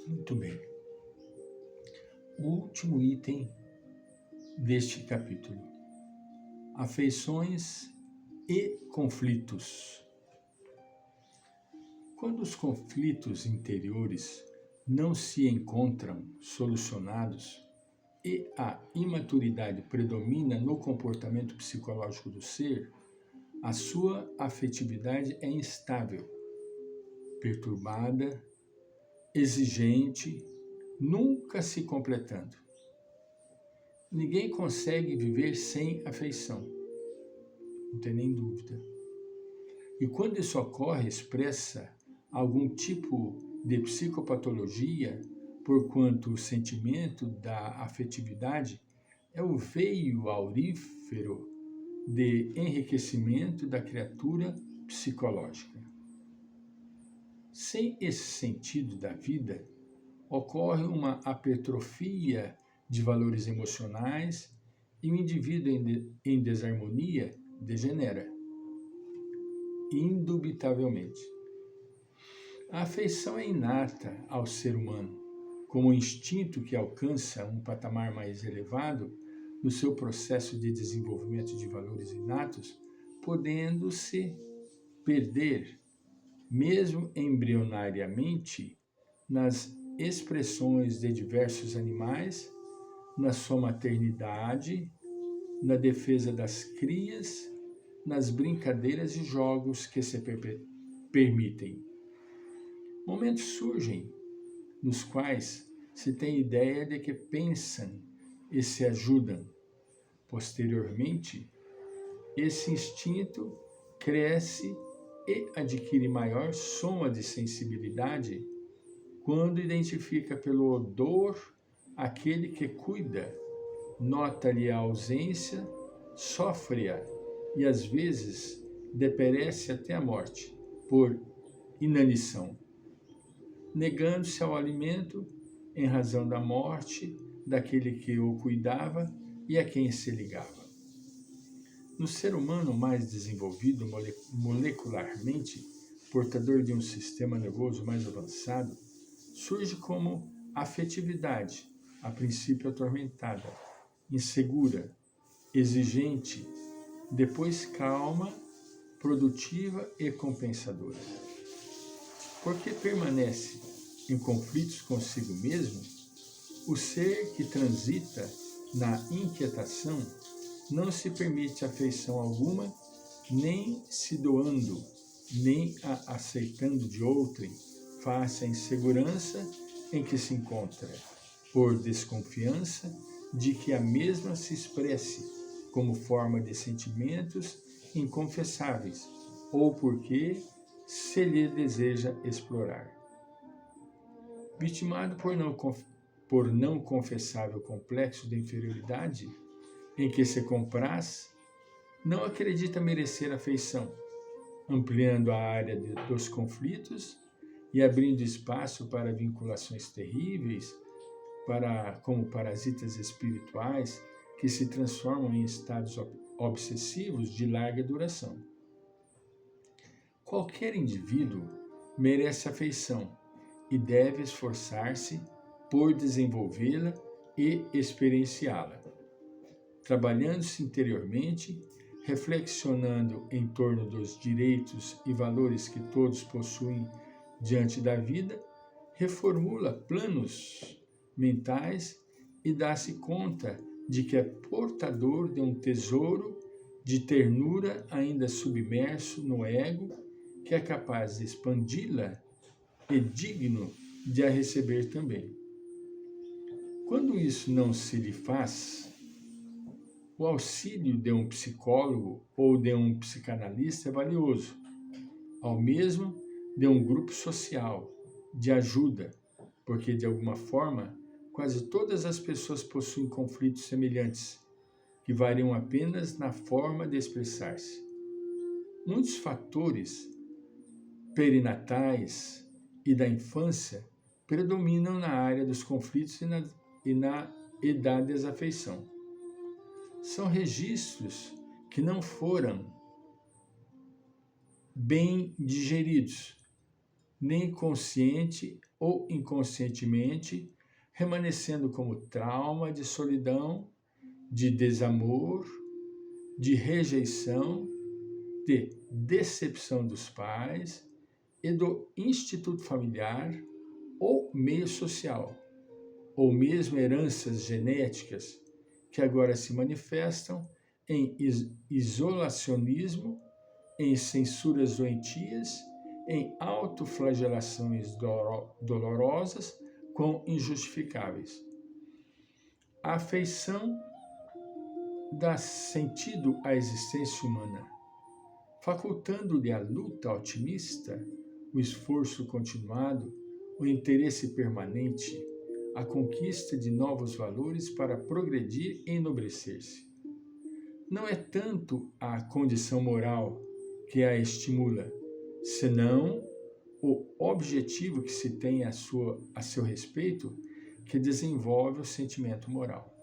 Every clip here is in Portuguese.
Muito bem. O último item deste capítulo: afeições e conflitos. Quando os conflitos interiores não se encontram solucionados e a imaturidade predomina no comportamento psicológico do ser, a sua afetividade é instável, perturbada, exigente, nunca se completando. Ninguém consegue viver sem afeição, não tem nem dúvida. E quando isso ocorre, expressa algum tipo de psicopatologia, porquanto o sentimento da afetividade é o veio aurífero de enriquecimento da criatura psicológica. Sem esse sentido da vida, ocorre uma apertrofia de valores emocionais e o indivíduo em desarmonia degenera, indubitavelmente. A afeição é inata ao ser humano, como um instinto que alcança um patamar mais elevado no seu processo de desenvolvimento de valores inatos, podendo-se perder, mesmo embrionariamente, nas expressões de diversos animais, na sua maternidade, na defesa das crias, nas brincadeiras e jogos que se permitem. Momentos surgem nos quais se tem ideia de que pensam e se ajudam. Posteriormente, esse instinto cresce e adquire maior soma de sensibilidade quando identifica pelo odor aquele que cuida, nota-lhe a ausência, sofre-a e às vezes deperece até a morte por inanição, negando-se ao alimento em razão da morte daquele que o cuidava e a quem se ligava. No ser humano mais desenvolvido molecularmente, portador de um sistema nervoso mais avançado, surge como afetividade, a princípio atormentada, insegura, exigente, depois calma, produtiva e compensadora. Porque permanece em conflitos consigo mesmo, o ser que transita na inquietação não se permite afeição alguma, nem se doando, nem a aceitando de outrem, face à insegurança em que se encontra, por desconfiança de que a mesma se expresse como forma de sentimentos inconfessáveis, ou porque se lhe deseja explorar. Vitimado por não confessável complexo de inferioridade, em que se compraz, não acredita merecer afeição, ampliando a área dos conflitos e abrindo espaço para vinculações terríveis, como parasitas espirituais que se transformam em estados obsessivos de larga duração. Qualquer indivíduo merece afeição e deve esforçar-se por desenvolvê-la e experienciá-la, trabalhando-se interiormente, reflexionando em torno dos direitos e valores que todos possuem diante da vida, reformula planos mentais e dá-se conta de que é portador de um tesouro de ternura ainda submerso no ego, que é capaz de expandi-la e digno de a receber também. Quando isso não se lhe faz, o auxílio de um psicólogo ou de um psicanalista é valioso, ao mesmo de um grupo social, de ajuda, porque de alguma forma quase todas as pessoas possuem conflitos semelhantes, que variam apenas na forma de expressar-se. Muitos fatores perinatais e da infância predominam na área dos conflitos e da desafeição. São registros que não foram bem digeridos, nem consciente ou inconscientemente, remanescendo como trauma de solidão, de desamor, de rejeição, de decepção dos pais e do instituto familiar ou meio social, ou mesmo heranças genéticas que agora se manifestam em isolacionismo, em censuras doentias, em autoflagelações dolorosas com injustificáveis. A afeição dá sentido à existência humana, facultando-lhe a luta otimista, o esforço continuado, o interesse permanente, a conquista de novos valores para progredir e enobrecer-se. Não é tanto a condição moral que a estimula, senão o objetivo que se tem a seu respeito que desenvolve o sentimento moral.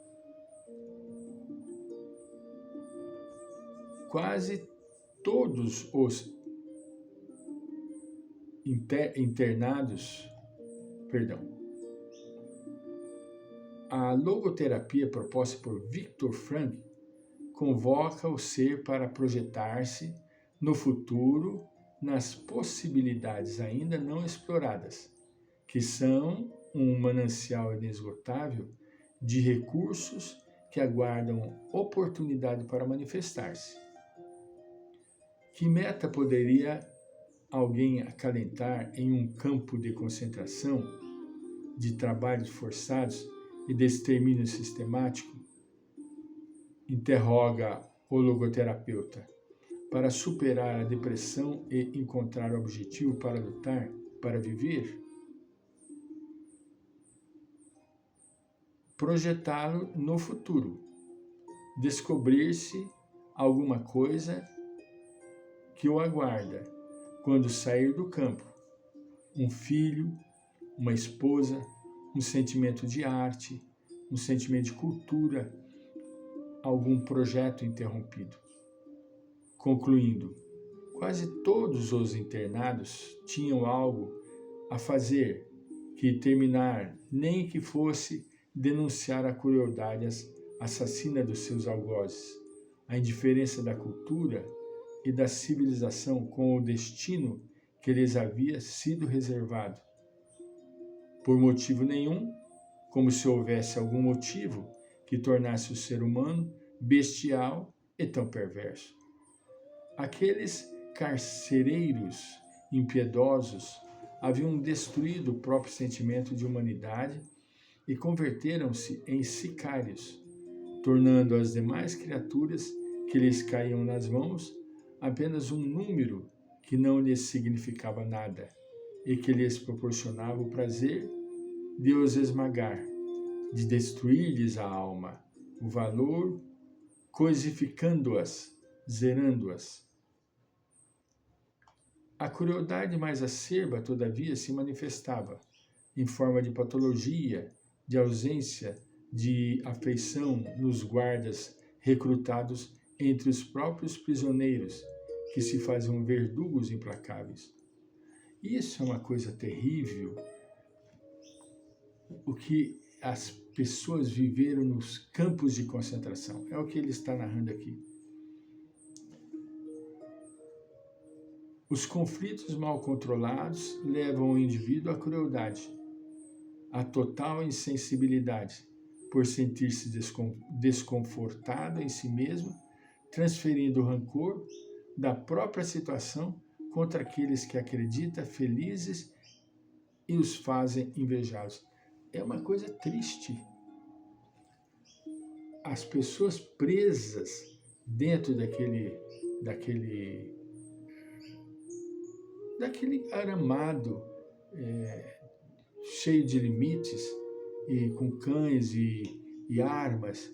Quase todos os internados, a logoterapia proposta por Viktor Frankl convoca o ser para projetar-se no futuro nas possibilidades ainda não exploradas, que são um manancial inesgotável de recursos que aguardam oportunidade para manifestar-se. Que meta poderia alguém acalentar em um campo de concentração, de trabalhos forçados e de extermínio sistemático? Interroga o logoterapeuta. Para superar a depressão e encontrar o objetivo para lutar, para viver? Projetá-lo no futuro. Descobrir-se alguma coisa que o aguarda quando sair do campo. Um filho, uma esposa, um sentimento de arte, um sentimento de cultura, algum projeto interrompido. Concluindo, quase todos os internados tinham algo a fazer que terminar, nem que fosse denunciar a crueldade assassina dos seus algozes, a indiferença da cultura e da civilização com o destino que lhes havia sido reservado. Por motivo nenhum, como se houvesse algum motivo que tornasse o ser humano bestial e tão perverso. Aqueles carcereiros impiedosos haviam destruído o próprio sentimento de humanidade e converteram-se em sicários, tornando as demais criaturas que lhes caíam nas mãos apenas um número que não lhes significava nada e que lhes proporcionava o prazer de os esmagar, de destruir-lhes a alma, o valor, coisificando-as, zerando-as. A crueldade mais acerba, todavia, se manifestava em forma de patologia, de ausência de afeição nos guardas recrutados entre os próprios prisioneiros, que se faziam verdugos implacáveis. Isso é uma coisa terrível, o que as pessoas viveram nos campos de concentração. É o que ele está narrando aqui. Os conflitos mal controlados levam o indivíduo à crueldade, à total insensibilidade, por sentir-se desconfortado em si mesmo, transferindo o rancor da própria situação contra aqueles que acredita felizes e os fazem invejosos. É uma coisa triste. As pessoas presas dentro daquele aramado cheio de limites e com cães e armas,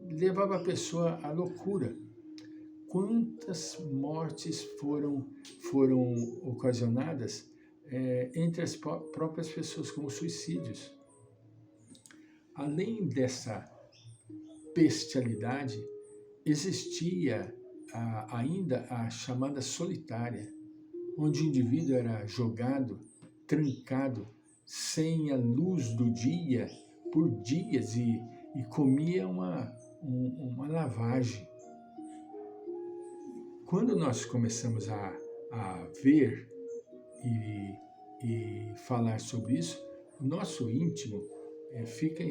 levava a pessoa à loucura. Quantas mortes foram ocasionadas entre as próprias pessoas, como suicídios. Além dessa bestialidade, existia ainda a chamada solitária, onde o indivíduo era jogado, trancado sem a luz do dia por dias e comia uma lavagem. Quando nós começamos a ver e falar sobre isso, o nosso íntimo fica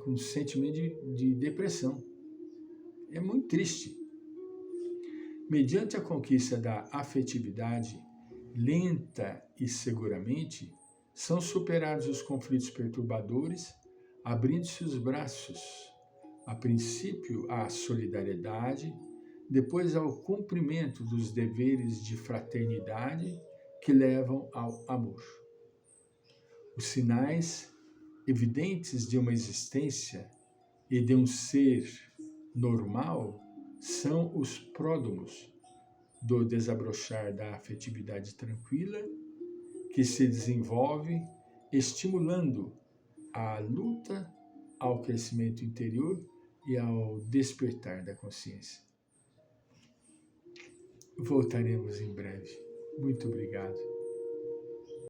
com um sentimento de depressão. É muito triste. Mediante a conquista da afetividade, lenta e seguramente, são superados os conflitos perturbadores, abrindo-se os braços, a princípio à solidariedade, depois ao cumprimento dos deveres de fraternidade que levam ao amor. Os sinais evidentes de uma existência e de um ser normal são os pródromos do desabrochar da afetividade tranquila que se desenvolve, estimulando a luta, ao crescimento interior e ao despertar da consciência. Voltaremos em breve. Muito obrigado.